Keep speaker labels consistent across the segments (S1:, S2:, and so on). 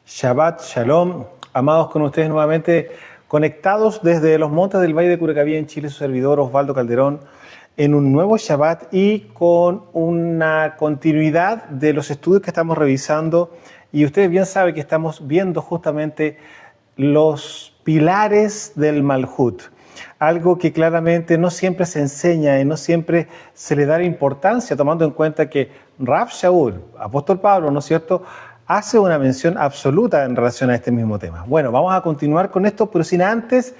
S1: Shabbat Shalom, amados, con ustedes nuevamente conectados desde los montes del Valle de Curacaví en Chile, su servidor Osvaldo Calderón, en un nuevo Shabbat y con una continuidad de los estudios que estamos revisando. Y ustedes bien saben que estamos viendo justamente los pilares del Malhut, algo que claramente no siempre se enseña y no siempre se le da importancia, tomando en cuenta que Rav Shaul, apóstol Pablo, ¿no es cierto?, hace una mención absoluta en relación a este mismo tema. Bueno, vamos a continuar con esto, pero sin antes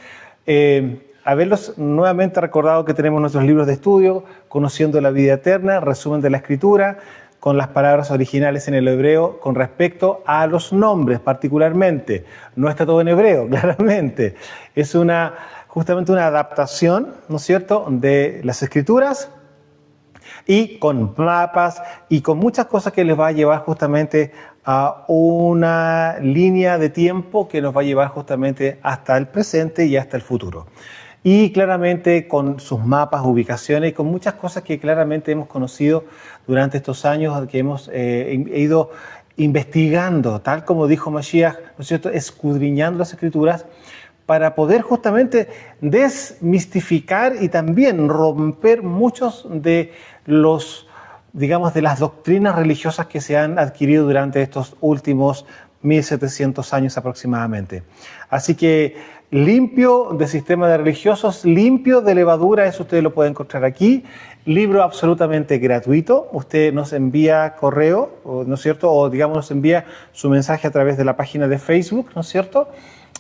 S1: haberlos nuevamente recordado que tenemos nuestros libros de estudio, Conociendo la Vida Eterna, Resumen de la Escritura, con las palabras originales en el hebreo con respecto a los nombres particularmente. No está todo en hebreo, claramente. Es justamente una adaptación, ¿no es cierto?, de las Escrituras, y con mapas y con muchas cosas que les va a llevar justamente a una línea de tiempo que nos va a llevar justamente hasta el presente y hasta el futuro. Y claramente con sus mapas, ubicaciones y con muchas cosas que claramente hemos conocido durante estos años, que hemos ido investigando, tal como dijo Mashiach, ¿no es cierto?, escudriñando las Escrituras, para poder justamente desmistificar y también romper muchos de de las doctrinas religiosas que se han adquirido durante estos últimos 1700 años aproximadamente. Así que limpio de sistema de religiosos, limpio de levadura, eso usted lo puede encontrar aquí. Libro absolutamente gratuito. Usted nos envía correo, ¿no es cierto? O digamos nos envía su mensaje a través de la página de Facebook, ¿no es cierto?,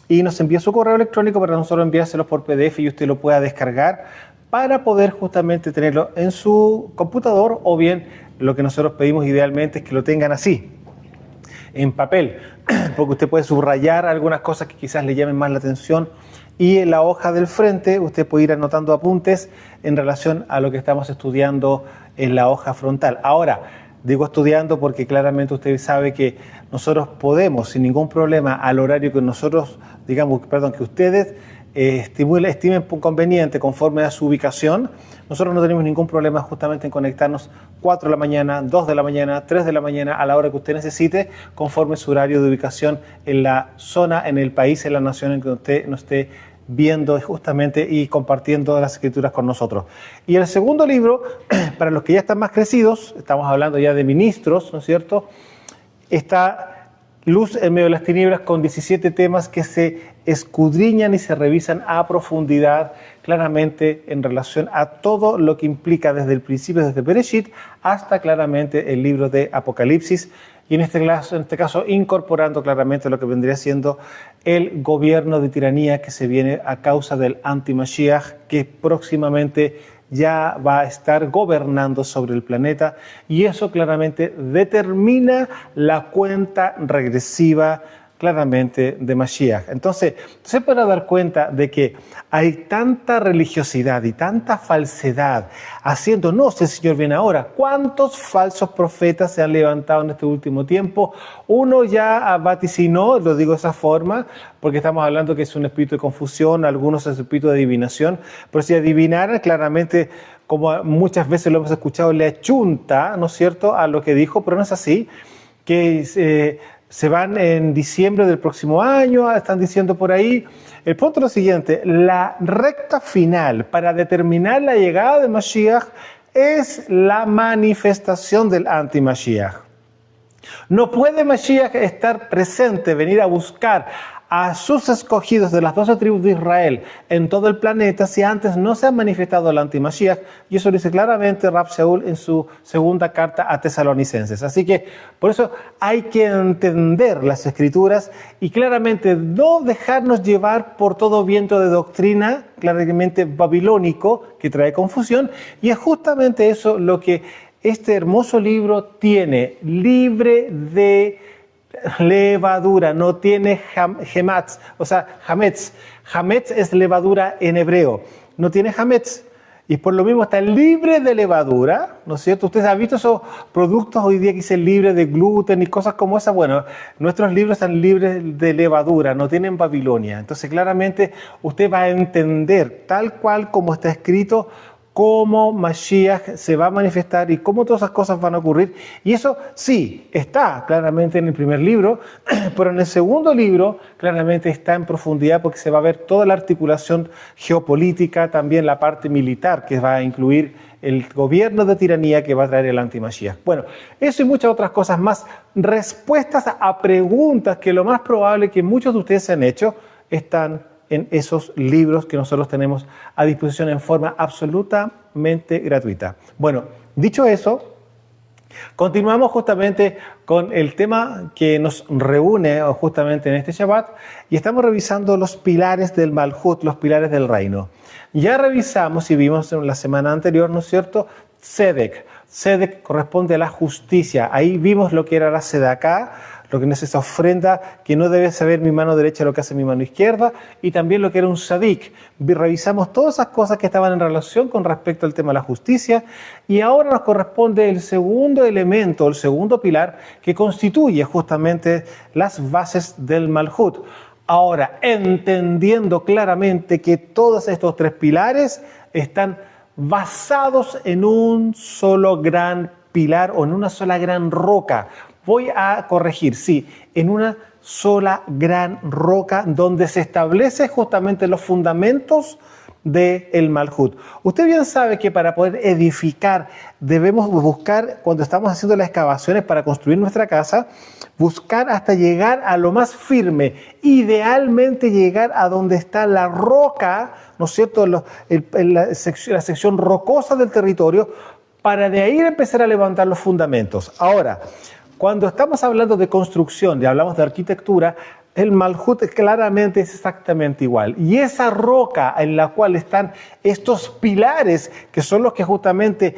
S1: y nos envía su correo electrónico para nosotros enviárselos por PDF y usted lo pueda descargar para poder justamente tenerlo en su computador, o bien lo que nosotros pedimos idealmente es que lo tengan así, en papel, porque usted puede subrayar algunas cosas que quizás le llamen más la atención, y en la hoja del frente usted puede ir anotando apuntes en relación a lo que estamos estudiando en la hoja frontal. Ahora, digo estudiando porque claramente usted sabe que nosotros podemos sin ningún problema al horario que nosotros, que ustedes estimen conveniente conforme a su ubicación. Nosotros no tenemos ningún problema justamente en conectarnos 4 de la mañana, 2 de la mañana, 3 de la mañana, a la hora que usted necesite, conforme su horario de ubicación en la zona, en el país, en la nación en que usted nos esté viendo justamente y compartiendo las Escrituras con nosotros. Y el segundo libro, para los que ya están más crecidos, estamos hablando ya de ministros, ¿no es cierto?, está Luz en medio de las tinieblas, con 17 temas que se escudriñan y se revisan a profundidad, claramente en relación a todo lo que implica desde el principio, desde Bereshit, hasta claramente el libro de Apocalipsis, y en este caso incorporando claramente lo que vendría siendo el gobierno de tiranía que se viene a causa del anti-Mashiach, que próximamente ya va a estar gobernando sobre el planeta, y eso claramente determina la cuenta regresiva claramente de Mashiach. Entonces, se puede dar cuenta de que hay tanta religiosidad y tanta falsedad haciendo, no sé, Señor, viene ahora. ¿Cuántos falsos profetas se han levantado en este último tiempo? Uno ya vaticinó, lo digo de esa forma, porque estamos hablando que es un espíritu de confusión, algunos es un espíritu de adivinación, pero si adivinaran claramente, como muchas veces lo hemos escuchado, le achunta, ¿no es cierto?, a lo que dijo, pero no es así, que se van en diciembre del próximo año, están diciendo por ahí. El punto es lo siguiente: la recta final para determinar la llegada de Mashiach es la manifestación del anti-Mashiach. No puede Mashiach estar presente, venir a buscar a sus escogidos de las 12 tribus de Israel en todo el planeta si antes no se ha manifestado el anti-Mashiach, y eso lo dice claramente Rav Shaul en su segunda carta a Tesalonicenses. Así que por eso hay que entender las Escrituras y claramente no dejarnos llevar por todo viento de doctrina claramente babilónico que trae confusión, y es justamente eso lo que este hermoso libro tiene, libre de levadura, no tiene hametz, o sea, hametz. Hametz es levadura en hebreo, no tiene hametz, y por lo mismo está libre de levadura, ¿no es cierto? Ustedes han visto esos productos hoy día que dicen libre de gluten y cosas como esas. Bueno, nuestros libros están libres de levadura, no tienen Babilonia. Entonces claramente usted va a entender tal cual como está escrito cómo Mashiach se va a manifestar y cómo todas esas cosas van a ocurrir. Y eso sí, está claramente en el primer libro, pero en el segundo libro claramente está en profundidad porque se va a ver toda la articulación geopolítica, también la parte militar que va a incluir el gobierno de tiranía que va a traer el anti-Mashiach. Bueno, eso y muchas otras cosas más, respuestas a preguntas que lo más probable que muchos de ustedes se han hecho, están en esos libros que nosotros tenemos a disposición en forma absolutamente gratuita. Bueno, dicho eso, continuamos justamente con el tema que nos reúne justamente en este Shabbat y estamos revisando los pilares del Malhut, los pilares del reino. Ya revisamos y vimos en la semana anterior, ¿no es cierto? Tzedek. Tzedek corresponde a la justicia. Ahí vimos lo que era la Sedaká, lo que es esa ofrenda que no debe saber mi mano derecha lo que hace mi mano izquierda, y también lo que era un sadik. Revisamos todas esas cosas que estaban en relación con respecto al tema de la justicia, y ahora nos corresponde el segundo elemento, el segundo pilar, que constituye justamente las bases del Malhut. Ahora, entendiendo claramente que todos estos tres pilares están basados en un solo gran pilar o en una sola gran roca. Voy a corregir, sí, en una sola gran roca donde se establecen justamente los fundamentos del Malhut. Usted bien sabe que para poder edificar debemos buscar, cuando estamos haciendo las excavaciones para construir nuestra casa, buscar hasta llegar a lo más firme, idealmente llegar a donde está la roca, ¿no es cierto?, la sección rocosa del territorio, para de ahí empezar a levantar los fundamentos. Ahora, cuando estamos hablando de construcción y hablamos de arquitectura, el Malhut claramente es exactamente igual. Y esa roca en la cual están estos pilares, que son los que justamente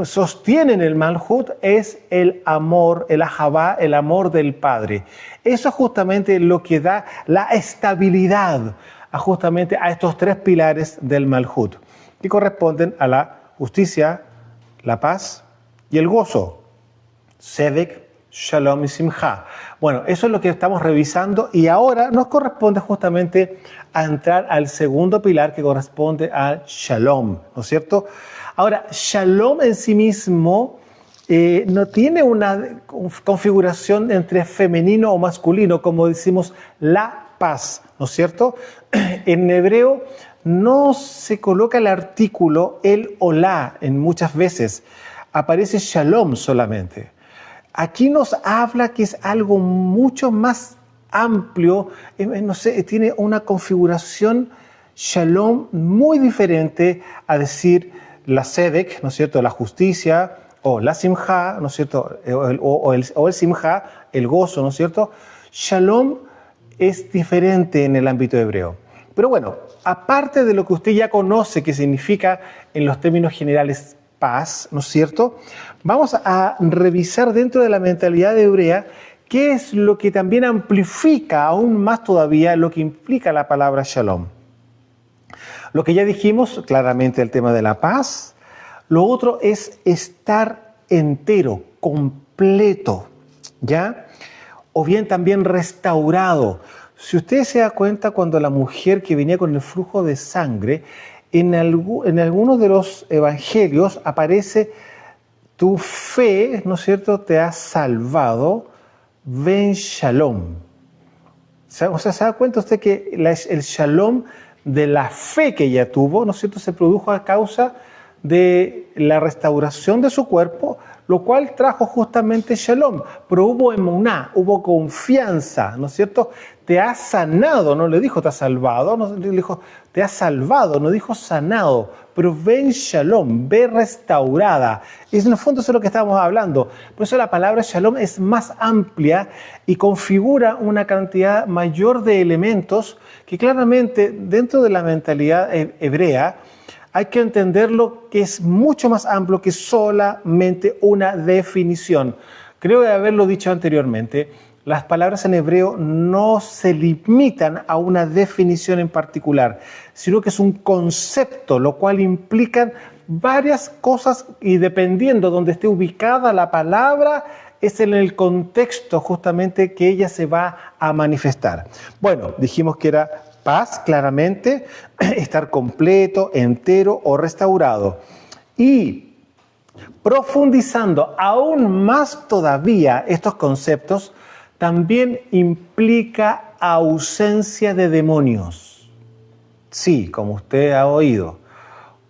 S1: sostienen el Malhut, es el amor, el ahavá, el amor del Padre. Eso es justamente lo que da la estabilidad justamente a estos tres pilares del Malhut, que corresponden a la justicia, la paz y el gozo. Tzedek, Shalom y Simcha. Bueno, eso es lo que estamos revisando y ahora nos corresponde justamente a entrar al segundo pilar que corresponde al Shalom, ¿no es cierto? Ahora, Shalom en sí mismo no tiene una configuración entre femenino o masculino, como decimos la paz, ¿no es cierto? En hebreo no se coloca el artículo el o la en muchas veces, aparece Shalom solamente. Aquí nos habla que es algo mucho más amplio, no sé, tiene una configuración Shalom muy diferente a decir la Tzedek, ¿no es cierto?, la justicia, o la Simcha, ¿no es cierto?, o el Simcha, el gozo, ¿no es cierto? Shalom es diferente en el ámbito hebreo. Pero bueno, aparte de lo que usted ya conoce que significa en los términos generales paz, ¿no es cierto?, vamos a revisar dentro de la mentalidad hebrea qué es lo que también amplifica aún más todavía lo que implica la palabra shalom. Lo que ya dijimos, claramente el tema de la paz. Lo otro es estar entero, completo, ¿ya? O bien también restaurado. Si usted se da cuenta, cuando la mujer que venía con el flujo de sangre, en algunos de los evangelios aparece: tu fe, ¿no es cierto?, te ha salvado, ven shalom. O sea, ¿se da cuenta usted que el shalom de la fe que ella tuvo, ¿no es cierto?, se produjo a causa de la restauración de su cuerpo, lo cual trajo justamente shalom. Pero hubo emuná, hubo confianza, ¿no es cierto? Te ha sanado, no le dijo te ha salvado, no le dijo te ha salvado, no dijo sanado, pero ven shalom, ve restaurada. Y en el fondo eso es lo que estábamos hablando. Por eso la palabra shalom es más amplia y configura una cantidad mayor de elementos que claramente dentro de la mentalidad hebrea hay que entenderlo, que es mucho más amplio que solamente una definición. Creo que haberlo dicho anteriormente, las palabras en hebreo no se limitan a una definición en particular, sino que es un concepto, lo cual implica varias cosas y dependiendo de donde esté ubicada la palabra, es en el contexto justamente que ella se va a manifestar. Bueno, dijimos que era paz, claramente, estar completo, entero o restaurado. Y profundizando aún más todavía estos conceptos, también implica ausencia de demonios. Sí, como usted ha oído.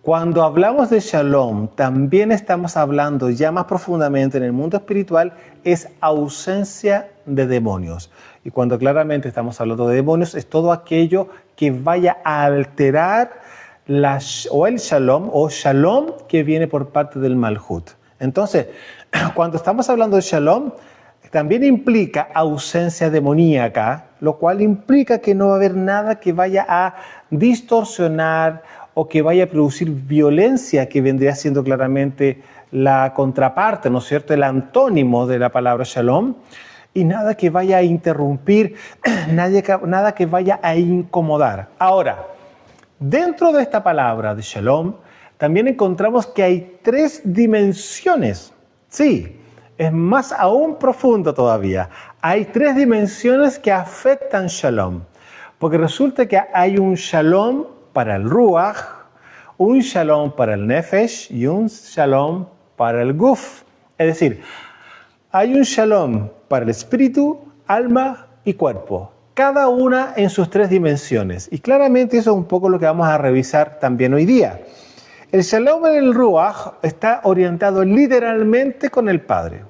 S1: Cuando hablamos de Shalom, también estamos hablando ya más profundamente en el mundo espiritual, es ausencia de demonios. Y cuando claramente estamos hablando de demonios, es todo aquello que vaya a alterar el Shalom o Shalom que viene por parte del Malhut. Entonces, cuando estamos hablando de Shalom, también implica ausencia demoníaca, lo cual implica que no va a haber nada que vaya a distorsionar o que vaya a producir violencia, que vendría siendo claramente la contraparte, ¿no es cierto?, el antónimo de la palabra Shalom, y nada que vaya a interrumpir, nada que vaya a incomodar. Ahora, dentro de esta palabra de Shalom, también encontramos que hay 3 dimensiones. Sí, es más aún profundo todavía. Hay 3 dimensiones que afectan Shalom, porque resulta que hay un Shalom para el Ruach, un Shalom para el Nefesh y un Shalom para el Guf. Es decir, hay un Shalom para el espíritu, alma y cuerpo, cada una en sus 3 dimensiones. Y claramente eso es un poco lo que vamos a revisar también hoy día. El Shalom en el Ruach está orientado literalmente con el Padre,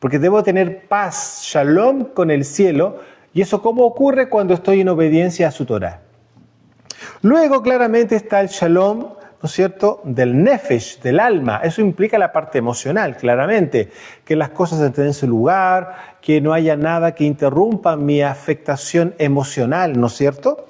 S1: porque debo tener paz, Shalom con el cielo, y eso cómo ocurre cuando estoy en obediencia a su Torah. Luego claramente está el Shalom, ¿no es cierto?, del Nefesh, del alma. Eso implica la parte emocional, claramente, que las cosas estén en su lugar, que no haya nada que interrumpa mi afectación emocional, ¿no es cierto?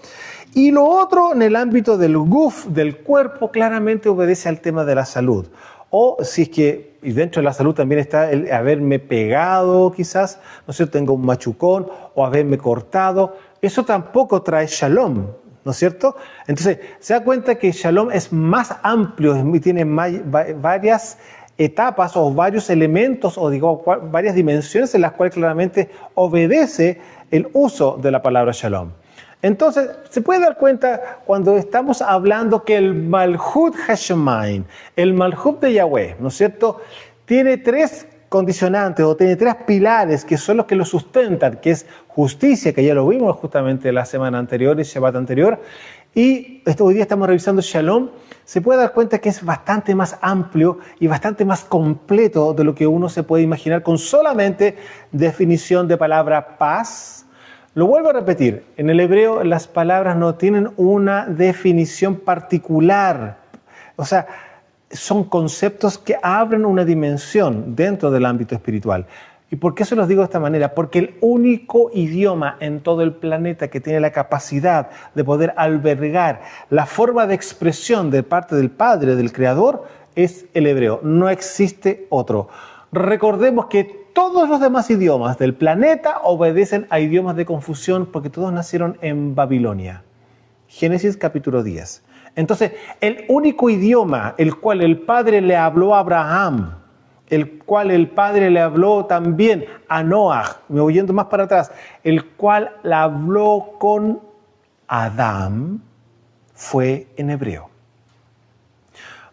S1: Y lo otro, en el ámbito del Guf, del cuerpo, claramente obedece al tema de la salud. O si es que, y dentro de la salud también está el haberme pegado quizás, ¿no es cierto?, tengo un machucón, o haberme cortado. Eso tampoco trae Shalom, ¿no es cierto? Entonces, se da cuenta que Shalom es más amplio, tiene varias etapas o varios elementos o digo varias dimensiones en las cuales claramente obedece el uso de la palabra Shalom. Entonces, se puede dar cuenta cuando estamos hablando que el Malhut Hashemayim, el Malhut de Yahweh, ¿no es cierto?, tiene 3 condicionantes o tiene 3 pilares que son los que lo sustentan, que es justicia, que ya lo vimos justamente la semana anterior, el Shabbat anterior, y hoy día estamos revisando Shalom. Se puede dar cuenta que es bastante más amplio y bastante más completo de lo que uno se puede imaginar con solamente definición de palabra paz. Lo vuelvo a repetir, en el hebreo las palabras no tienen una definición particular, o sea, son conceptos que abren una dimensión dentro del ámbito espiritual. ¿Y por qué se los digo de esta manera? Porque el único idioma en todo el planeta que tiene la capacidad de poder albergar la forma de expresión de parte del Padre, del Creador, es el hebreo. No existe otro. Recordemos que todos los demás idiomas del planeta obedecen a idiomas de confusión porque todos nacieron en Babilonia. Génesis capítulo 10. Entonces, el único idioma el cual el Padre le habló a Abraham, el cual el Padre le habló también a Noah, me voy yendo más para atrás, el cual le habló con Adán, fue en hebreo.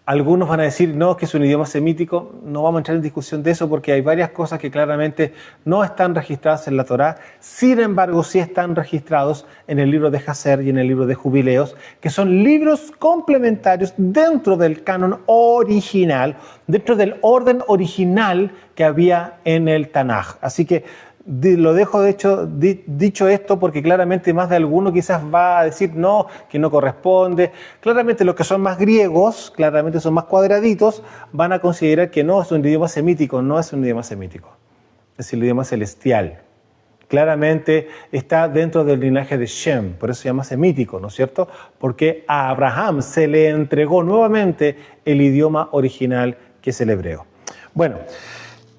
S1: Algunos van a decir, no, que es un idioma semítico. No vamos a entrar en discusión de eso porque hay varias cosas que claramente no están registradas en la Torá. Sin embargo, sí están registrados en el libro de Jaser y en el libro de Jubileos, que son libros complementarios dentro del canon original, dentro del orden original que había en el Tanaj. Así que lo dejo de hecho dicho esto porque claramente más de alguno quizás va a decir no, que no corresponde. Claramente los que son más griegos, claramente son más cuadraditos, van a considerar que no es un idioma semítico, no es un idioma semítico, es el idioma celestial. Claramente está dentro del linaje de Shem, por eso se llama semítico, ¿no es cierto? Porque a Abraham se le entregó nuevamente el idioma original que es el hebreo. Bueno,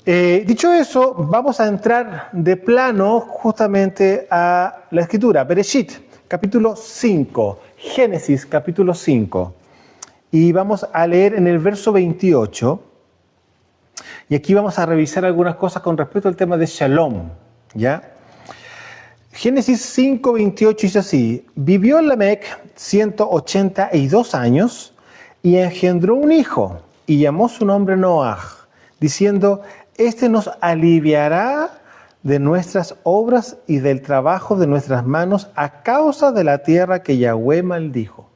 S1: dicho eso, vamos a entrar de plano justamente a la escritura. Bereshit, capítulo 5. Génesis, capítulo 5. Y vamos a leer en el verso 28. Y aquí vamos a revisar algunas cosas con respecto al tema de Shalom, ¿ya? Génesis 5:28 dice así: vivió Lamec 182 años y engendró un hijo y llamó su nombre Noaj, diciendo: este nos aliviará de nuestras obras y del trabajo de nuestras manos a causa de la tierra que Yahweh maldijo.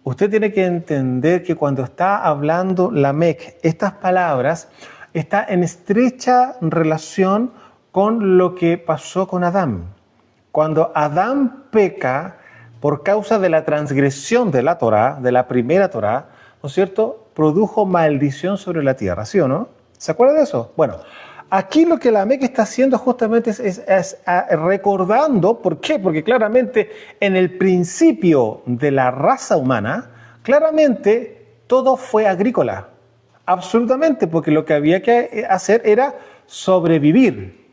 S1: Usted tiene que entender que cuando está hablando Lamec, estas palabras están en estrecha relación con lo que pasó con Adán. Cuando Adán peca por causa de la transgresión de la Torá, de la primera Torá, ¿no es cierto?, produjo maldición sobre la tierra, ¿sí o no? ¿Se acuerda de eso? Bueno, aquí lo que Lamec está haciendo justamente es recordando. ¿Por qué? Porque claramente en el principio de la raza humana, claramente todo fue agrícola. Absolutamente, porque lo que había que hacer era sobrevivir.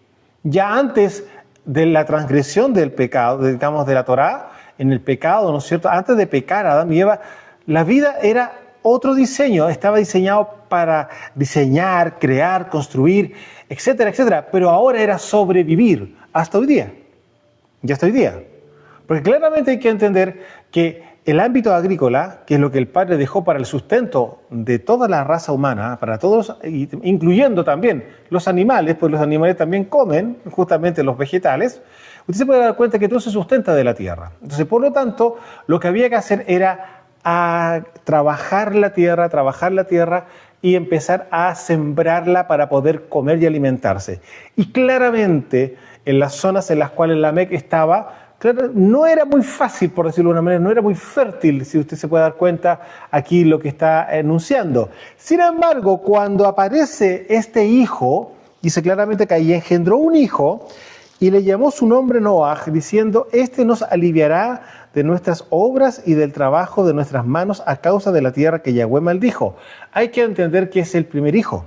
S1: Ya antes de la transgresión del pecado, digamos, de la Torá, en el pecado, ¿no es cierto? Antes de pecar Adán y Eva, la vida era otro diseño, estaba diseñado para diseñar, crear, construir, etcétera, etcétera, pero ahora era sobrevivir hasta hoy día, ya hasta hoy día. Porque claramente hay que entender que el ámbito agrícola, que es lo que el Padre dejó para el sustento de toda la raza humana, para todos, incluyendo también los animales, pues los animales también comen justamente los vegetales, usted se puede dar cuenta que todo se sustenta de la tierra. Entonces, por lo tanto, lo que había que hacer era trabajar la tierra y empezar a sembrarla para poder comer y alimentarse. Y claramente, en las zonas en las cuales Lamec estaba, claro, no era muy fácil, por decirlo de una manera, no era muy fértil, si usted se puede dar cuenta aquí lo que está enunciando. Sin embargo, cuando aparece este hijo, dice claramente que ahí engendró un hijo y le llamó su nombre Noaj, diciendo: este nos aliviará de nuestras obras y del trabajo de nuestras manos a causa de la tierra que Yahweh maldijo. Hay que entender que es el primer hijo.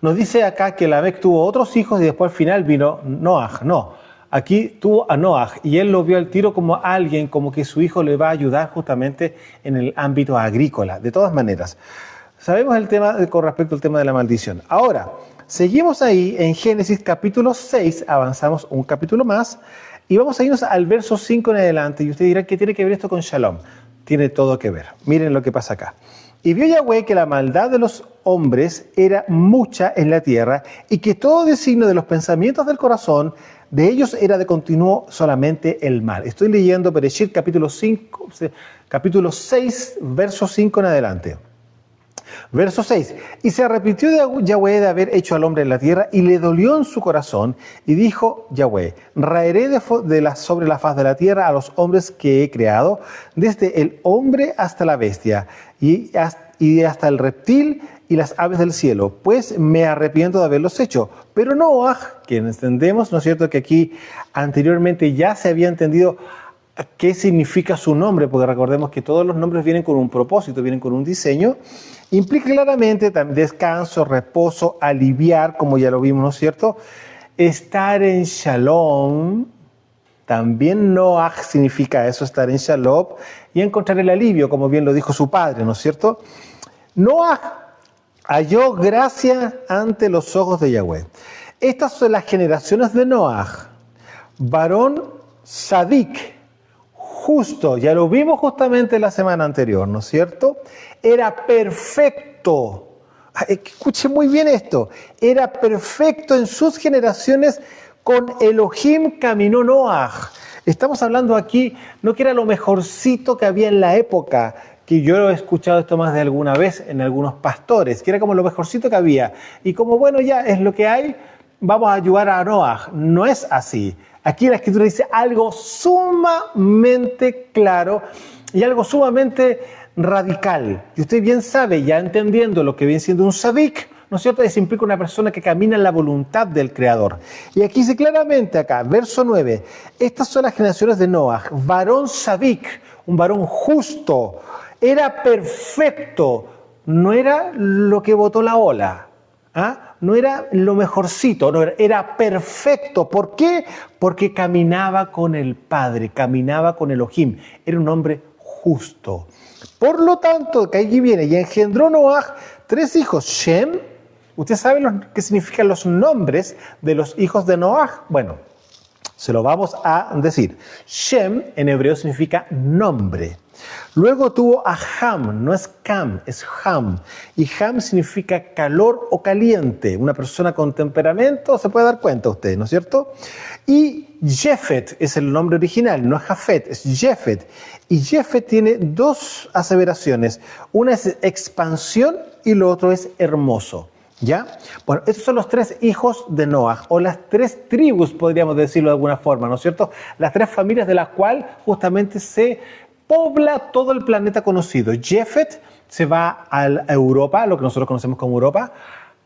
S1: Nos dice acá que Lamec tuvo otros hijos y después al final vino Noaj. No. Aquí tuvo a Noaj y él lo vio al tiro como alguien, como que su hijo le va a ayudar justamente en el ámbito agrícola. De todas maneras, sabemos el tema con respecto al tema de la maldición. Ahora, seguimos ahí en Génesis capítulo 6, avanzamos un capítulo más y vamos a irnos al verso 5 en adelante. Y usted dirá: ¿qué tiene que ver esto con Shalom? Tiene todo que ver. Miren lo que pasa acá. Y vio Yahweh que la maldad de los hombres era mucha en la tierra y que todo designio de los pensamientos del corazón de ellos era de continuo solamente el mal. Estoy leyendo Bereshit capítulo 6, verso 5 en adelante. Verso 6. Y se arrepintió de Yahweh de haber hecho al hombre en la tierra y le dolió en su corazón y dijo Yahweh: raeré sobre la faz de la tierra a los hombres que he creado, desde el hombre hasta la bestia y hasta el reptil y las aves del cielo, pues me arrepiento de haberlos hecho. Pero Noaj, que entendemos, ¿no es cierto?, que aquí anteriormente ya se había entendido qué significa su nombre, porque recordemos que todos los nombres vienen con un propósito, vienen con un diseño, implica claramente descanso, reposo, aliviar, como ya lo vimos, ¿no es cierto?, estar en Shalom. También Noaj significa eso, estar en Shalom y encontrar el alivio, como bien lo dijo su padre, ¿no es cierto? Noaj halló gracia ante los ojos de Yahweh. Estas son las generaciones de Noaj: varón sadik, justo, ya lo vimos justamente la semana anterior, ¿no es cierto? Era perfecto. Escuche muy bien esto. Era perfecto en sus generaciones. Con Elohim caminó Noaj. Estamos hablando aquí, no que era lo mejorcito que había en la época, que yo he escuchado esto más de alguna vez en algunos pastores, que era como lo mejorcito que había. Y como, bueno, ya es lo que hay, vamos a ayudar a Noaj. No es así. Aquí la Escritura dice algo sumamente claro y algo sumamente radical. Y usted bien sabe, ya entendiendo lo que viene siendo un sadik, ¿no es cierto? Eso implica una persona que camina en la voluntad del Creador. Y aquí dice claramente acá, verso 9, estas son las generaciones de Noaj: varón sadik, un varón justo, era perfecto, no era lo que botó la ola, no era lo mejorcito, no, era perfecto. ¿Por qué? Porque caminaba con el Padre, caminaba con Elohim, era un hombre justo. Por lo tanto, que allí viene, y engendró Noaj 3 hijos, Shem. ¿Usted sabe qué significan los nombres de los hijos de Noaj? Bueno, Se lo vamos a decir. Shem en hebreo significa nombre. Luego tuvo a Ham, no es Cam, es Ham. Y Ham significa calor o caliente. Una persona con temperamento, se puede dar cuenta usted, ¿no es cierto? Y Jefet es el nombre original, no es Jafet, es Jefet. Y Jefet tiene dos aseveraciones. Una es expansión y lo otro es hermoso. ¿Ya? Bueno, estos son los tres hijos de Noah, o las tres tribus, podríamos decirlo de alguna forma, ¿no es cierto? Las tres familias de las cuales justamente se pobla todo el planeta conocido. Jefet se va a Europa, lo que nosotros conocemos como Europa.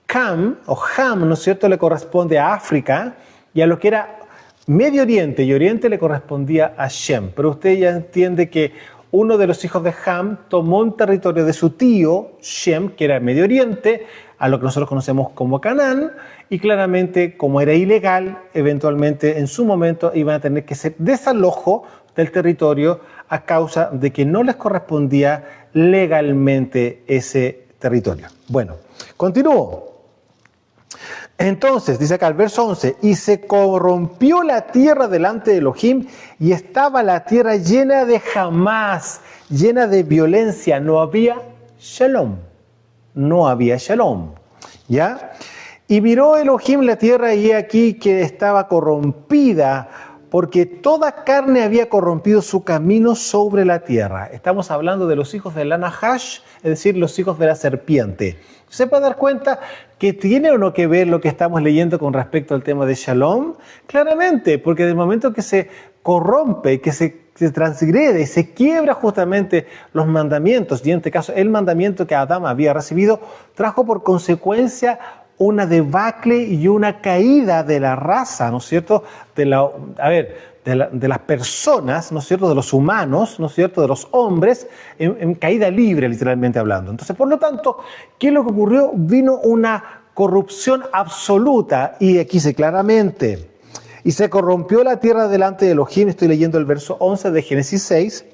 S1: Cam, o Ham, ¿no es cierto?, le corresponde a África, y a lo que era Medio Oriente y Oriente le correspondía a Shem. Pero usted ya entiende que uno de los hijos de Ham tomó un territorio de su tío, Shem, que era Medio Oriente, a lo que nosotros conocemos como Canaán, y claramente, como era ilegal, eventualmente, en su momento, iban a tener que hacer desalojo del territorio a causa de que no les correspondía legalmente ese territorio. Bueno, continúo. Entonces, dice acá el verso 11, y se corrompió la tierra delante de Elohim, y estaba la tierra llena de Hamás, llena de violencia, no había shalom. No había shalom, ¿ya? Y miró Elohim la tierra y he aquí que estaba corrompida, porque toda carne había corrompido su camino sobre la tierra. Estamos hablando de los hijos de la Nahash, es decir, los hijos de la serpiente. ¿Se puede dar cuenta que tiene o no que ver lo que estamos leyendo con respecto al tema de Shalom? Claramente, porque del momento que se corrompe, que se transgrede, se quiebra justamente los mandamientos, y en este caso el mandamiento que Adán había recibido, trajo por consecuencia una debacle y una caída de la raza, ¿no es cierto? De las personas, ¿no es cierto? De los humanos, ¿no es cierto? De los hombres, en caída libre, literalmente hablando. Entonces, por lo tanto, ¿qué es lo que ocurrió? Vino una corrupción absoluta, y aquí dice claramente, y se corrompió la tierra delante de Elohim, estoy leyendo el verso 11 de Génesis 6,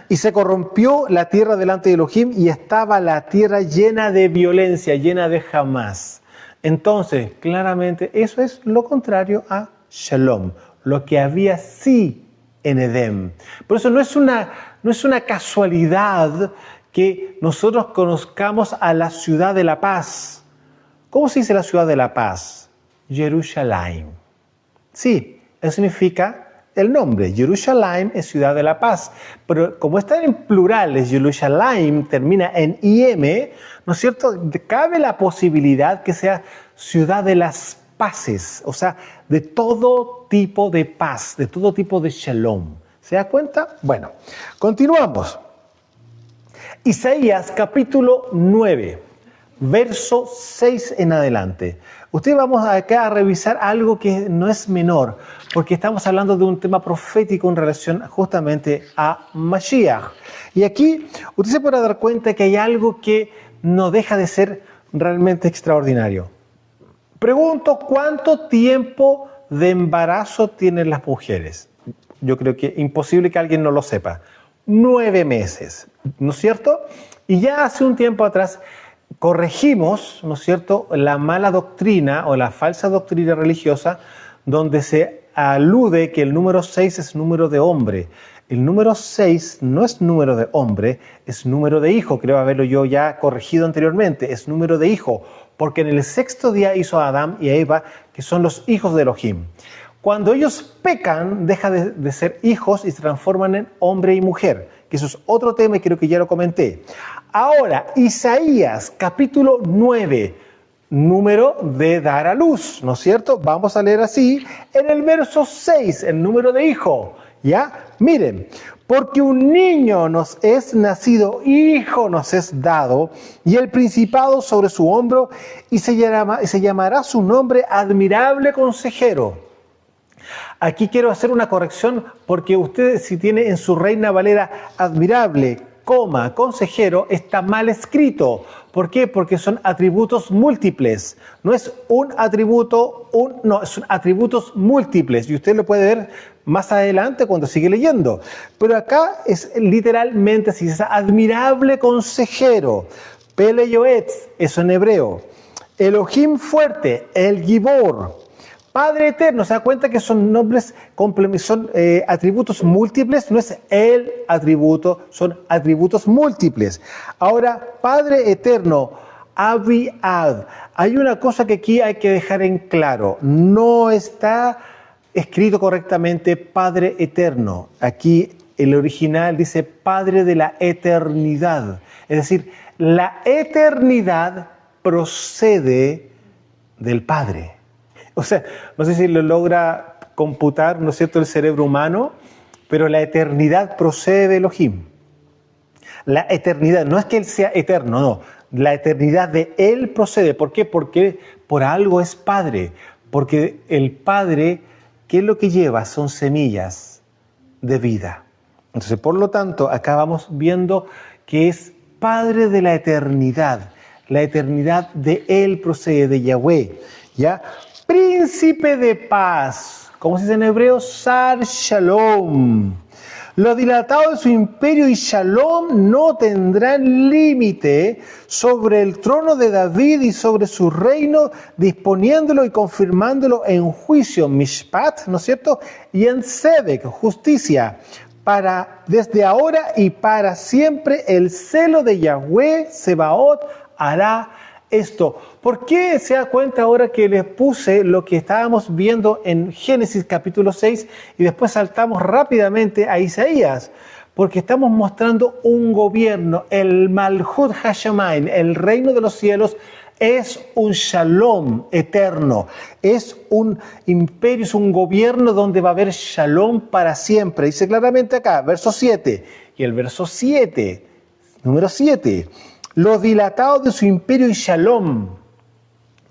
S1: y se corrompió la tierra delante de Elohim, y estaba la tierra llena de violencia, llena de Hamás. Entonces, claramente, eso es lo contrario a Shalom, lo que había sí en Edén. Por eso no es una casualidad que nosotros conozcamos a la ciudad de la paz. ¿Cómo se dice la ciudad de la paz? Jerusalén. Sí, eso significa el nombre. Jerusalén es ciudad de la paz. Pero como están en plurales, Jerusalén termina en IM, ¿no es cierto? Cabe la posibilidad que sea ciudad de las paces, o sea, de todo tipo de paz, de todo tipo de shalom. ¿Se da cuenta? Bueno, continuamos. Isaías capítulo 9, verso 6 en adelante. Ustedes vamos acá a revisar algo que no es menor, porque estamos hablando de un tema profético en relación justamente a Mashiach. Y aquí usted se puede dar cuenta que hay algo que no deja de ser realmente extraordinario. Pregunto, ¿cuánto tiempo de embarazo tienen las mujeres? Yo creo que es imposible que alguien no lo sepa. 9 meses, ¿no es cierto? Y ya hace un tiempo atrás corregimos, ¿no es cierto?, la mala doctrina o la falsa doctrina religiosa donde se alude que el número 6 es número de hombre. El número 6 no es número de hombre, es número de hijo. Creo haberlo yo ya corregido anteriormente. Es número de hijo, porque en el 6º día hizo a Adán y a Eva, que son los hijos de Elohim. Cuando ellos pecan, dejan de ser hijos y se transforman en hombre y mujer, que eso es otro tema y creo que ya lo comenté. Ahora, Isaías capítulo 9, número de dar a luz, ¿no es cierto? Vamos a leer así, en el verso 6, el número de hijo, ¿ya? Miren, porque un niño nos es nacido, hijo nos es dado, y el principado sobre su hombro, y se llamará su nombre admirable consejero. Aquí quiero hacer una corrección porque usted, si tiene en su Reina Valera admirable, consejero, está mal escrito. ¿Por qué? Porque son atributos múltiples. No es un atributo, son atributos múltiples. Y usted lo puede ver más adelante cuando sigue leyendo. Pero acá es literalmente así, es admirable consejero. Pele Yoetz, eso en hebreo. Elohim fuerte, el Gibor. Padre eterno, se da cuenta que son nombres, son atributos múltiples, no es el atributo, son atributos múltiples. Ahora, Padre eterno, Abi-Ad. Hay una cosa que aquí hay que dejar en claro, no está escrito correctamente Padre eterno. Aquí el original dice Padre de la eternidad, es decir, la eternidad procede del Padre. O sea, no sé si lo logra computar, ¿no es cierto?, el cerebro humano, pero la eternidad procede de Elohim. La eternidad, no es que Él sea eterno, no. La eternidad de Él procede. ¿Por qué? Porque por algo es Padre. Porque el Padre, ¿qué es lo que lleva? Son semillas de vida. Entonces, por lo tanto, acá vamos viendo que es Padre de la eternidad. La eternidad de Él procede, de Yahweh. ¿Ya? Príncipe de paz, como se dice en hebreo, Sar Shalom. Lo dilatado de su imperio y Shalom no tendrán límite sobre el trono de David y sobre su reino, disponiéndolo y confirmándolo en juicio, Mishpat, ¿no es cierto? Y en Sedek, justicia, para desde ahora y para siempre el celo de Yahweh Sebaot hará esto. ¿Por qué se da cuenta ahora que les puse lo que estábamos viendo en Génesis capítulo 6 y después saltamos rápidamente a Isaías? Porque estamos mostrando un gobierno, el Malhut Hashamayim, el reino de los cielos, es un shalom eterno, es un imperio, es un gobierno donde va a haber shalom para siempre. Dice claramente acá, verso 7, y el verso 7, número 7, los dilatados de su imperio y shalom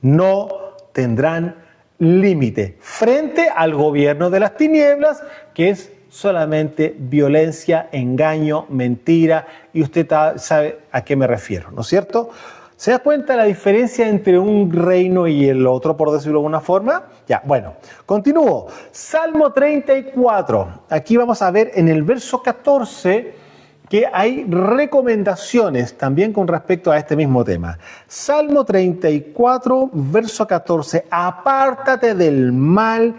S1: no tendrán límite frente al gobierno de las tinieblas, que es solamente violencia, engaño, mentira, y usted sabe a qué me refiero, ¿no es cierto? ¿Se da cuenta la diferencia entre un reino y el otro, por decirlo de alguna forma? Ya, bueno, continúo. Salmo 34. Aquí vamos a ver en el verso 14 que hay recomendaciones también con respecto a este mismo tema. Salmo 34, verso 14. Apártate del mal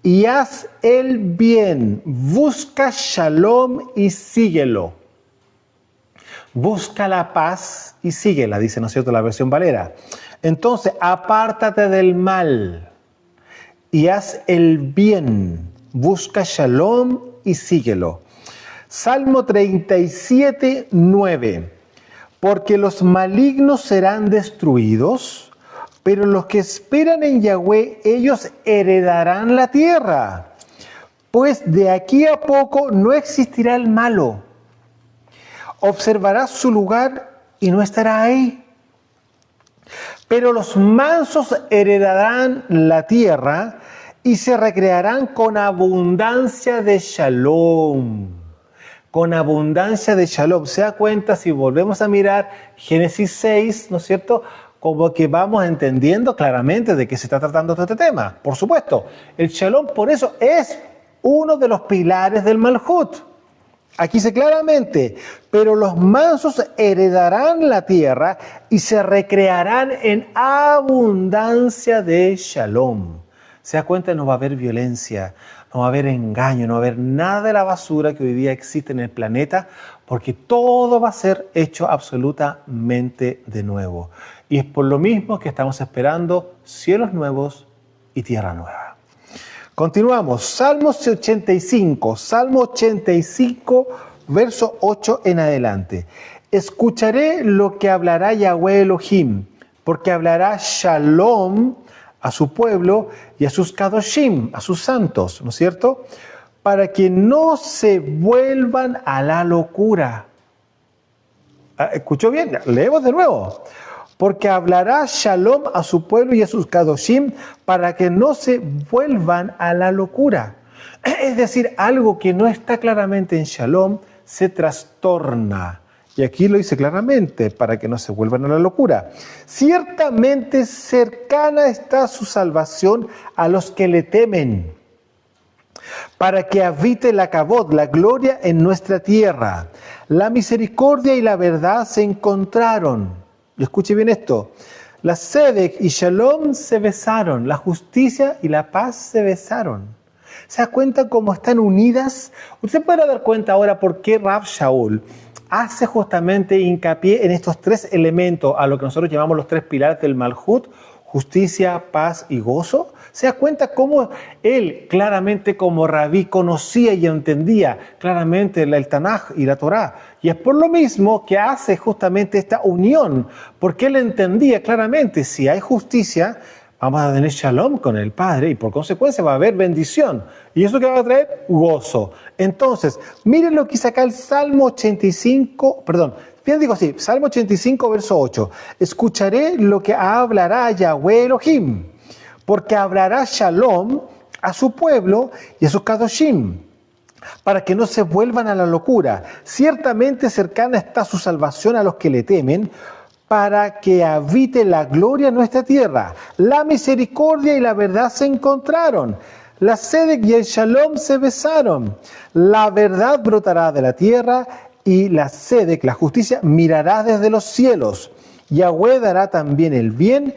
S1: y haz el bien. Busca shalom y síguelo. Busca la paz y síguela, dice, ¿no es cierto?, la versión Valera. Entonces, apártate del mal y haz el bien. Busca shalom y síguelo. Salmo 37, 9. Porque los malignos serán destruidos, pero los que esperan en Yahweh, ellos heredarán la tierra. Pues de aquí a poco no existirá el malo. Observarás su lugar y no estará ahí. Pero los mansos heredarán la tierra y se recrearán con abundancia de shalom. Con abundancia de shalom. Se da cuenta, si volvemos a mirar Génesis 6, ¿no es cierto?, como que vamos entendiendo claramente de qué se está tratando todo este tema. Por supuesto, el shalom por eso es uno de los pilares del Malhut. Aquí dice claramente, pero los mansos heredarán la tierra y se recrearán en abundancia de shalom. Se da cuenta, no va a haber violencia, no va a haber engaño, no va a haber nada de la basura que hoy día existe en el planeta, porque todo va a ser hecho absolutamente de nuevo. Y es por lo mismo que estamos esperando cielos nuevos y tierra nueva. Continuamos, Salmo 85, verso 8 en adelante. Escucharé lo que hablará Yahweh Elohim, porque hablará shalom a su pueblo y a sus kadoshim, a sus santos, ¿no es cierto?, para que no se vuelvan a la locura. ¿Escuchó bien? Leemos de nuevo. Porque hablará shalom a su pueblo y a sus kadoshim para que no se vuelvan a la locura. Es decir, algo que no está claramente en shalom se trastorna. Y aquí lo dice claramente, para que no se vuelvan a la locura. Ciertamente cercana está su salvación a los que le temen, para que habite la kavod, la gloria en nuestra tierra. La misericordia y la verdad se encontraron. Y escuche bien esto. La Sedec y Shalom se besaron, la justicia y la paz se besaron. ¿Se da cuenta cómo están unidas? Usted puede dar cuenta ahora por qué Rav Shaul hace justamente hincapié en estos tres elementos, a lo que nosotros llamamos los tres pilares del Malhut: justicia, paz y gozo. Se da cuenta cómo él, claramente como rabí, conocía y entendía claramente el Tanaj y la Torá. Y es por lo mismo que hace justamente esta unión, porque él entendía claramente, si hay justicia, vamos a tener shalom con el Padre y por consecuencia va a haber bendición. ¿Y eso qué va a traer? Gozo. Entonces, miren lo que dice acá el Salmo 85, Salmo 85, verso 8. Escucharé lo que hablará Yahweh Elohim, porque hablará shalom a su pueblo y a sus kadoshim, para que no se vuelvan a la locura. Ciertamente cercana está su salvación a los que le temen, para que habite la gloria en nuestra tierra. La misericordia y la verdad se encontraron. La Sedec y el Shalom se besaron. La verdad brotará de la tierra y la Sedec, la justicia, mirará desde los cielos. Yahweh dará también el bien,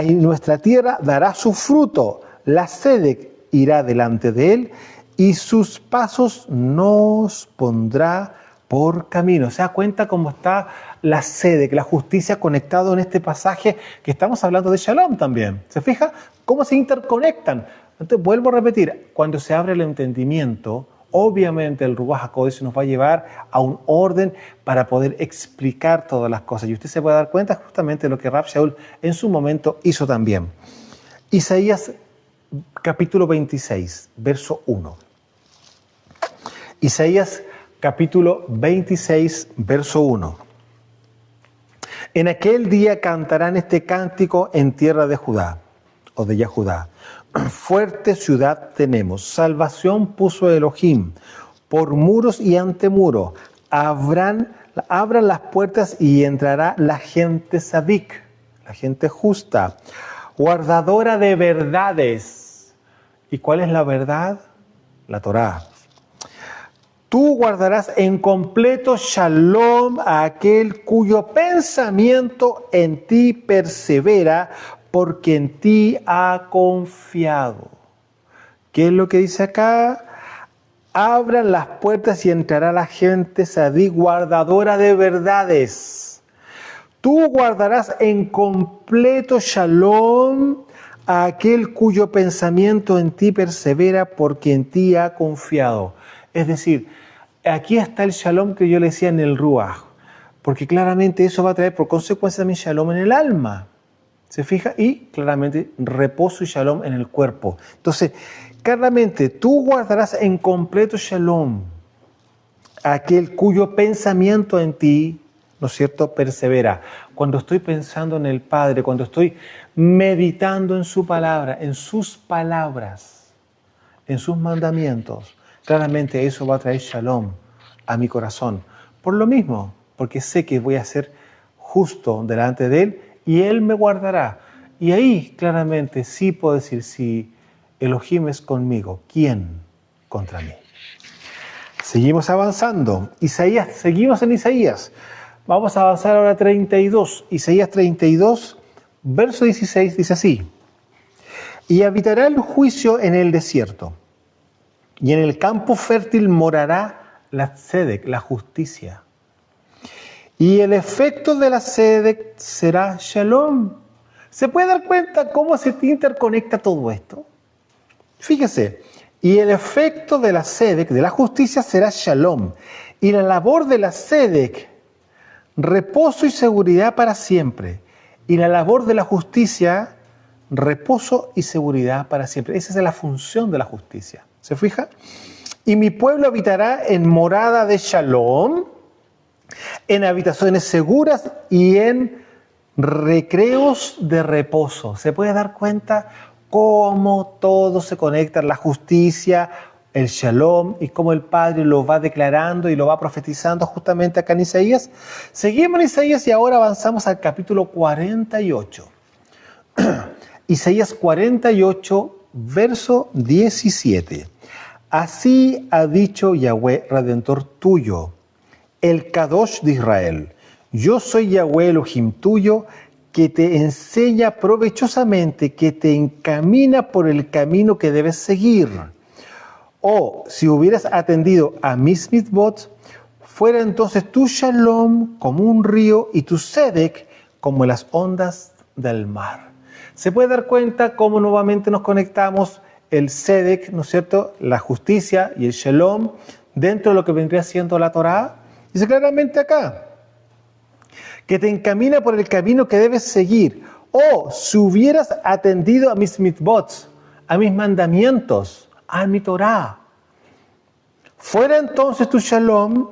S1: y nuestra tierra dará su fruto. La Sedec irá delante de él y sus pasos nos pondrá por camino. ¿Se da cuenta cómo está la Sedec, la justicia, conectado en este pasaje que estamos hablando de Shalom también? ¿Se fija cómo se interconectan? Entonces, vuelvo a repetir, cuando se abre el entendimiento, obviamente el Ruach HaKodesh nos va a llevar a un orden para poder explicar todas las cosas. Y usted se puede dar cuenta justamente de lo que Rav Shaul en su momento hizo también. Isaías capítulo 26, verso 1. Isaías capítulo 26, verso 1. En aquel día cantarán este cántico en tierra de Judá, o de Yahudá. Fuerte ciudad tenemos, salvación puso Elohim, por muros y ante muro. Abran las puertas y entrará la gente sadik, la gente justa, guardadora de verdades. ¿Y cuál es la verdad? La Torá. Tú guardarás en completo shalom a aquel cuyo pensamiento en ti persevera, porque en ti ha confiado. ¿Qué es lo que dice acá? Abran las puertas y entrará la gente sadí, guardadora de verdades. Tú guardarás en completo shalom a aquel cuyo pensamiento en ti persevera, porque en ti ha confiado. Es decir, aquí está el shalom que yo le decía en el Ruach, porque claramente eso va a traer por consecuencia también shalom en el alma. ¿Se fija? Y claramente reposo y shalom en el cuerpo. Entonces, claramente tú guardarás en completo shalom a aquel cuyo pensamiento en ti, ¿no es cierto?, persevera. Cuando estoy pensando en el Padre, cuando estoy meditando en su palabra, en sus palabras, en sus mandamientos, claramente eso va a traer shalom a mi corazón. Por lo mismo, porque sé que voy a ser justo delante de Él y Él me guardará. Y ahí claramente sí puedo decir, si Elohim es conmigo, ¿quién contra mí? Seguimos avanzando. Seguimos en Isaías. Vamos a avanzar ahora a 32. Isaías 32, verso 16, dice así: y habitará el juicio en el desierto, y en el campo fértil morará la Sedec, la justicia. Y el efecto de la Sedec será shalom. ¿Se puede dar cuenta cómo se interconecta todo esto? Fíjese, y el efecto de la Sedec, de la justicia, será shalom. Y la labor de la Sedec, reposo y seguridad para siempre. Y la labor de la justicia, reposo y seguridad para siempre. Esa es la función de la justicia. ¿Se fija? Y mi pueblo habitará en morada de shalom, en habitaciones seguras y en recreos de reposo. ¿Se puede dar cuenta cómo todo se conecta? La justicia, el shalom, y cómo el Padre lo va declarando y lo va profetizando justamente acá en Isaías. Seguimos en Isaías y ahora avanzamos al capítulo 48. Isaías 48, verso 17. Así ha dicho Yahweh, Redentor tuyo, el Kadosh de Israel: yo soy Yahweh Elohim tuyo, que te enseña provechosamente, que te encamina por el camino que debes seguir. O si hubieras atendido a mis mitzvot, fuera entonces tu shalom como un río y tu tzedek como las ondas del mar. Se puede dar cuenta cómo nuevamente nos conectamos el tzedek, ¿no es cierto?, la justicia y el shalom dentro de lo que vendría siendo la Torá. Dice claramente acá, que te encamina por el camino que debes seguir. O si hubieras atendido a mis mitzvot, a mis mandamientos, a mi Torá, fuera entonces tu shalom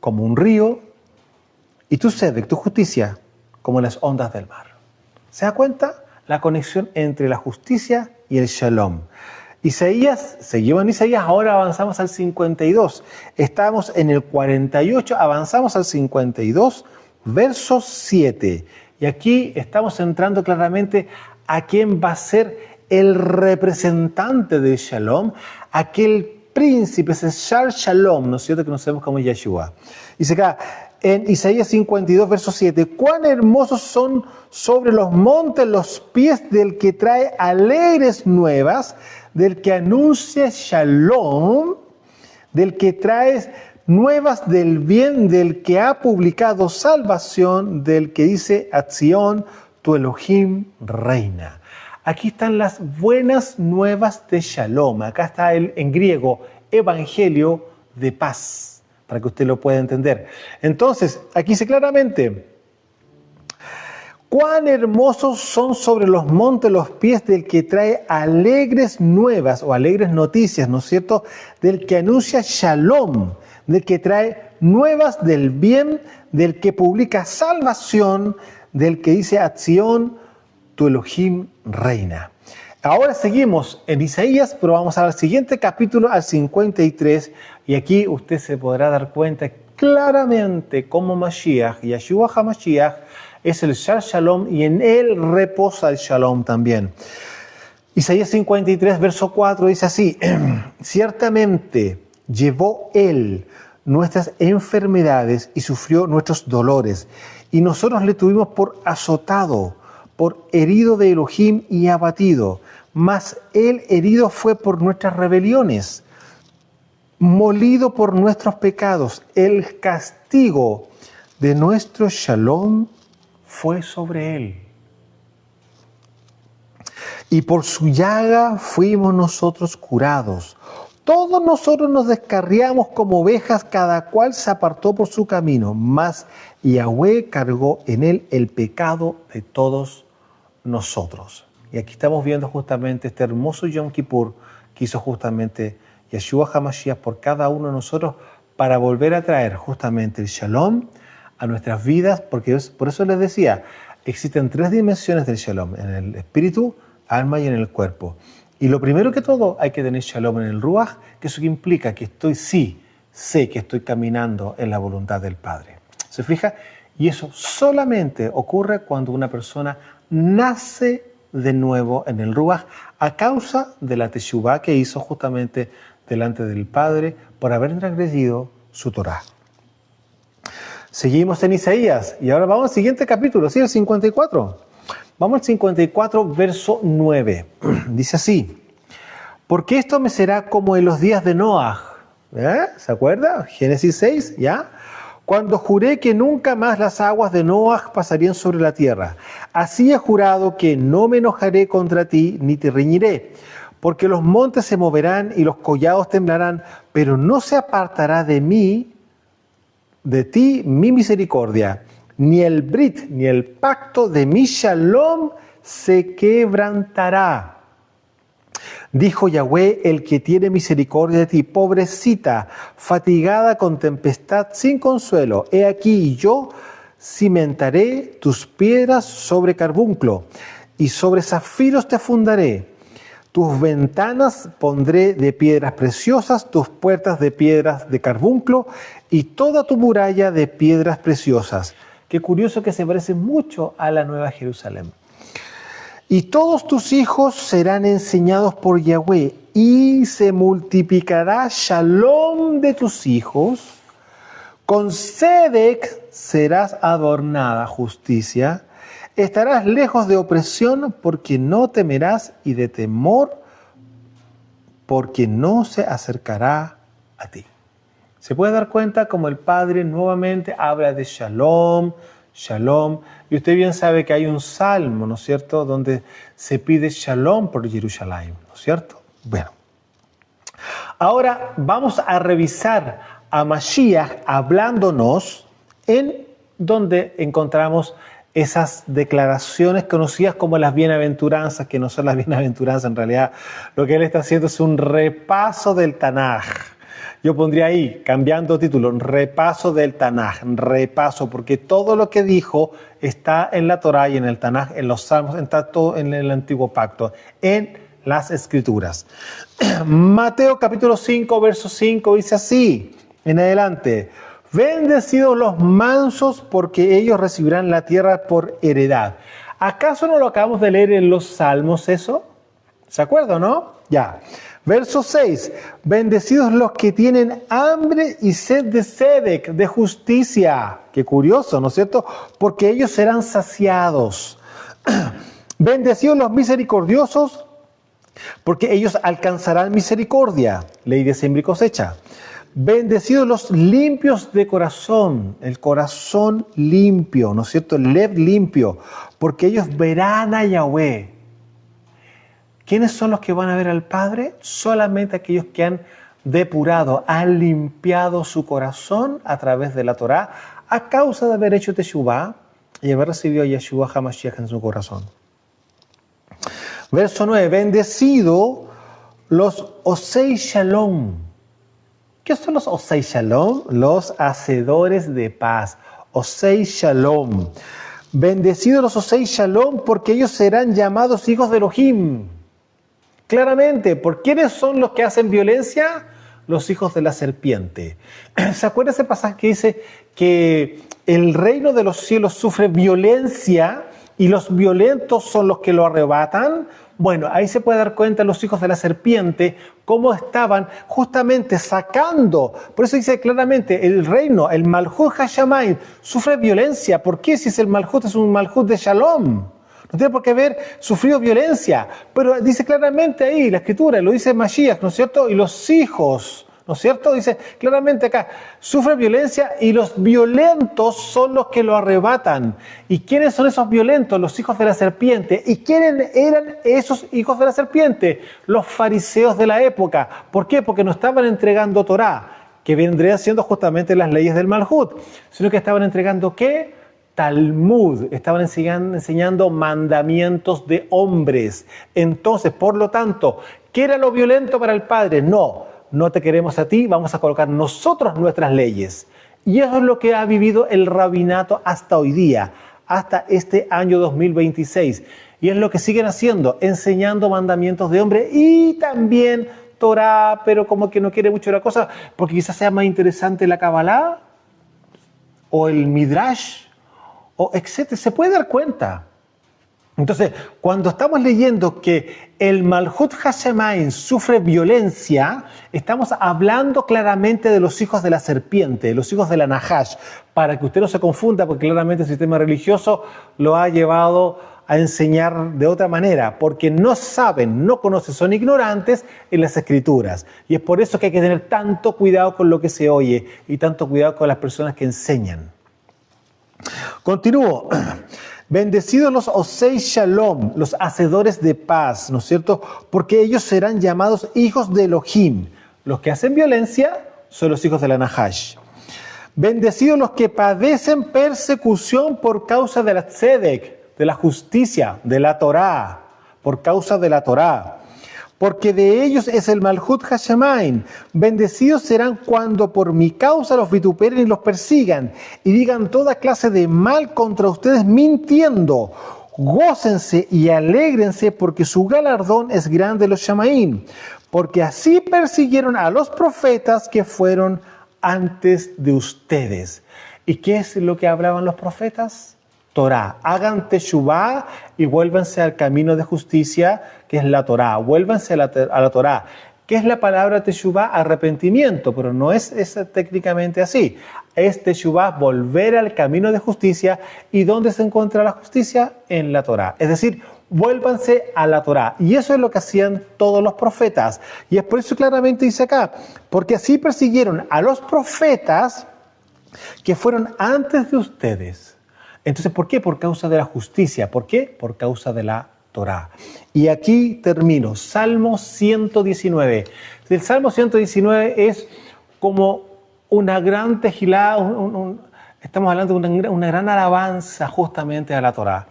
S1: como un río y tu tzedek, tu justicia, como las ondas del mar. ¿Se da cuenta? La conexión entre la justicia y el shalom. Isaías, seguimos en Isaías, ahora avanzamos al 52. Estamos en el 48, avanzamos al 52, verso 7. Y aquí estamos entrando claramente a quién va a ser el representante del shalom, aquel príncipe, ese Shar Shalom, ¿no es cierto?, que conocemos como Yeshua. Dice acá, en Isaías 52, verso 7, cuán hermosos son sobre los montes los pies del que trae alegres nuevas, del que anuncia Shalom, del que trae nuevas del bien, del que ha publicado salvación, del que dice a Sion, tu Elohim reina. Aquí están las buenas nuevas de Shalom. Acá está en griego, evangelio de paz, para que usted lo pueda entender. Entonces, aquí dice claramente, cuán hermosos son sobre los montes los pies del que trae alegres nuevas o alegres noticias, ¿no es cierto?, del que anuncia Shalom, del que trae nuevas del bien, del que publica salvación, del que dice a Sion, tu Elohim reina. Ahora seguimos en Isaías, pero vamos al siguiente capítulo, al 53, y aquí usted se podrá dar cuenta claramente cómo Mashiach, Yeshua HaMashiach, es el Shar Shalom y en él reposa el Shalom también. Isaías 53, verso 4 dice así, ciertamente llevó él nuestras enfermedades y sufrió nuestros dolores, y nosotros le tuvimos por azotado, por herido de Elohim y abatido, mas él herido fue por nuestras rebeliones, molido por nuestros pecados, el castigo de nuestro Shalom fue sobre él. Y por su llaga fuimos nosotros curados. Todos nosotros nos descarriamos como ovejas, cada cual se apartó por su camino, mas Yahweh cargó en él el pecado de todos nosotros. Y aquí estamos viendo justamente este hermoso Yom Kippur que hizo justamente Yeshua HaMashiach por cada uno de nosotros para volver a traer justamente el Shalom a nuestras vidas, porque por eso les decía, existen tres dimensiones del Shalom, en el espíritu, alma y en el cuerpo. Y lo primero que todo, hay que tener Shalom en el Ruach, que eso implica que sé que estoy caminando en la voluntad del Padre. ¿Se fija? Y eso solamente ocurre cuando una persona nace de nuevo en el Ruach a causa de la Teshuvá que hizo justamente delante del Padre por haber transgredido su Torá. Seguimos en Isaías y ahora vamos al siguiente capítulo, ¿sí? El 54. Vamos al 54, verso 9. Dice así, porque esto me será como en los días de Noaj. ¿Se acuerda? Génesis 6, ¿ya? Cuando juré que nunca más las aguas de Noaj pasarían sobre la tierra. Así he jurado que no me enojaré contra ti ni te reñiré, porque los montes se moverán y los collados temblarán, pero no se apartará de ti mi misericordia, ni el brit, ni el pacto de mi shalom se quebrantará. Dijo Yahweh, el que tiene misericordia de ti, pobrecita, fatigada con tempestad sin consuelo. He aquí yo cimentaré tus piedras sobre carbunclo, y sobre zafiros te fundaré. Tus ventanas pondré de piedras preciosas, tus puertas de piedras de carbunclo, y toda tu muralla de piedras preciosas. Qué curioso que se parece mucho a la Nueva Jerusalén. Y todos tus hijos serán enseñados por Yahweh, y se multiplicará Shalom de tus hijos. Con Sedec serás adornada justicia. Estarás lejos de opresión porque no temerás y de temor porque no se acercará a ti. Se puede dar cuenta como el Padre nuevamente habla de Shalom, Shalom. Y usted bien sabe que hay un salmo, ¿no es cierto?, donde se pide Shalom por Jerusalén, ¿no es cierto? Bueno. Ahora vamos a revisar a Mashiach hablándonos en donde encontramos esas declaraciones conocidas como las bienaventuranzas, que no son las bienaventuranzas en realidad. Lo que él está haciendo es un repaso del Tanaj. Yo pondría ahí, cambiando título, repaso del Tanaj, repaso, porque todo lo que dijo está en la Torá y en el Tanaj, en los Salmos, está todo en el Antiguo Pacto, en las Escrituras. Mateo capítulo 5, verso 5 dice así, en adelante: bendecidos los mansos porque ellos recibirán la tierra por heredad. ¿Acaso no lo acabamos de leer en los Salmos eso? ¿Se acuerdan, no? Ya. Verso 6. Bendecidos los que tienen hambre y sed de tzedek, de justicia. Qué curioso, ¿no es cierto? Porque ellos serán saciados. Bendecidos los misericordiosos, porque ellos alcanzarán misericordia. Ley de siembra y cosecha. Bendecidos los limpios de corazón, el corazón limpio, ¿no es cierto? El lev limpio, porque ellos verán a Yahweh. ¿Quiénes son los que van a ver al Padre? Solamente aquellos que han depurado, han limpiado su corazón a través de la Torá, a causa de haber hecho Teshuvah y haber recibido a Yeshua HaMashiach en su corazón. Verso 9, bendecido los Osei Shalom. ¿Qué son los Osei Shalom? Los hacedores de paz. Osei Shalom. Bendecidos los Osei Shalom porque ellos serán llamados hijos de Elohim. Claramente, ¿por quiénes son los que hacen violencia? Los hijos de la serpiente. ¿Se acuerda ese pasaje que dice que el reino de los cielos sufre violencia y los violentos son los que lo arrebatan? Bueno, ahí se puede dar cuenta los hijos de la serpiente cómo estaban justamente sacando. Por eso dice claramente, el reino, el Malhut Hashamayim, sufre violencia. ¿Por qué? Si es el Malhut, es un Malhut de Shalom. No tiene por qué haber sufrido violencia. Pero dice claramente ahí, la Escritura, lo dice Mashiach, ¿no es cierto? Y los hijos, ¿no es cierto? Dice claramente acá, sufre violencia y los violentos son los que lo arrebatan. ¿Y quiénes son esos violentos? Los hijos de la serpiente. ¿Y quiénes eran esos hijos de la serpiente? Los fariseos de la época. ¿Por qué? Porque no estaban entregando Torá, que vendría siendo justamente las leyes del Malhut, sino que estaban entregando ¿qué? Talmud, estaban enseñando mandamientos de hombres. Entonces, por lo tanto, ¿qué era lo violento para el Padre? No te queremos a ti, vamos a colocar nosotros nuestras leyes. Y eso es lo que ha vivido el rabinato hasta hoy día, hasta este año 2026. Y es lo que siguen haciendo, enseñando mandamientos de hombre y también Torah, pero como que no quiere mucho la cosa, porque quizás sea más interesante la Kabbalah o el Midrash, o etcétera. Se puede dar cuenta. Entonces, cuando estamos leyendo que el Malhut Hashemayim sufre violencia, estamos hablando claramente de los hijos de la serpiente, los hijos de la Nahash, para que usted no se confunda, porque claramente el sistema religioso lo ha llevado a enseñar de otra manera, porque no saben, no conocen, son ignorantes en las Escrituras. Y es por eso que hay que tener tanto cuidado con lo que se oye y tanto cuidado con las personas que enseñan. Continúo. Bendecidos los Osei Shalom, los hacedores de paz, ¿no es cierto? Porque ellos serán llamados hijos de Elohim. Los que hacen violencia son los hijos de la Nahash. Bendecidos los que padecen persecución por causa de la tzedek, de la justicia, de la Torá, por causa de la Torá. Porque de ellos es el Malhut Hashemayim. Bendecidos serán cuando por mi causa los vituperen y los persigan y digan toda clase de mal contra ustedes mintiendo. Gócense y alégrense porque su galardón es grande los Shamaim. Porque así persiguieron a los profetas que fueron antes de ustedes. ¿Y qué es lo que hablaban los profetas? Torá. Hagan teshuvá y vuélvanse al camino de justicia que es la Torá. Vuélvanse a la Torá. ¿Qué es la palabra teshuvá? Arrepentimiento, pero no es técnicamente así. Es teshuvá, volver al camino de justicia. ¿Y dónde se encuentra la justicia? En la Torá. Es decir, vuélvanse a la Torá. Y eso es lo que hacían todos los profetas. Y es por eso claramente dice acá, porque así persiguieron a los profetas que fueron antes de ustedes. Entonces, ¿por qué? Por causa de la justicia. ¿Por qué? Por causa de la Torá. Y aquí termino. Salmo 119. El Salmo 119 es como una gran tejilá, estamos hablando de una gran alabanza justamente a la Torá.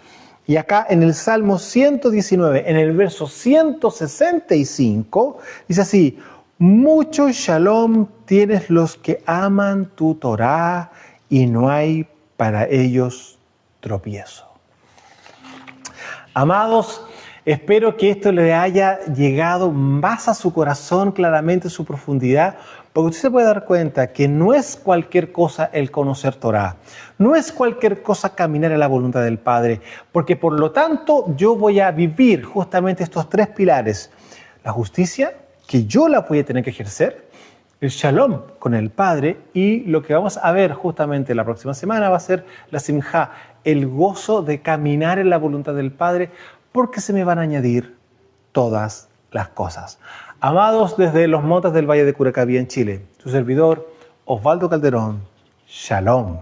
S1: Y acá en el Salmo 119, en el verso 165, dice así: mucho shalom tienes los que aman tu Torá y no hay para ellos tropiezo. Amados, espero que esto le haya llegado más a su corazón, claramente su profundidad, porque usted se puede dar cuenta que no es cualquier cosa el conocer Torá, no es cualquier cosa caminar en la voluntad del Padre, porque por lo tanto yo voy a vivir justamente estos tres pilares: la justicia, que yo la voy a tener que ejercer, el shalom con el Padre, y lo que vamos a ver justamente la próxima semana va a ser la simjá, el gozo de caminar en la voluntad del Padre, porque se me van a añadir todas las cosas. Amados, desde los montes del Valle de Curacaví en Chile, su servidor Osvaldo Calderón, Shalom.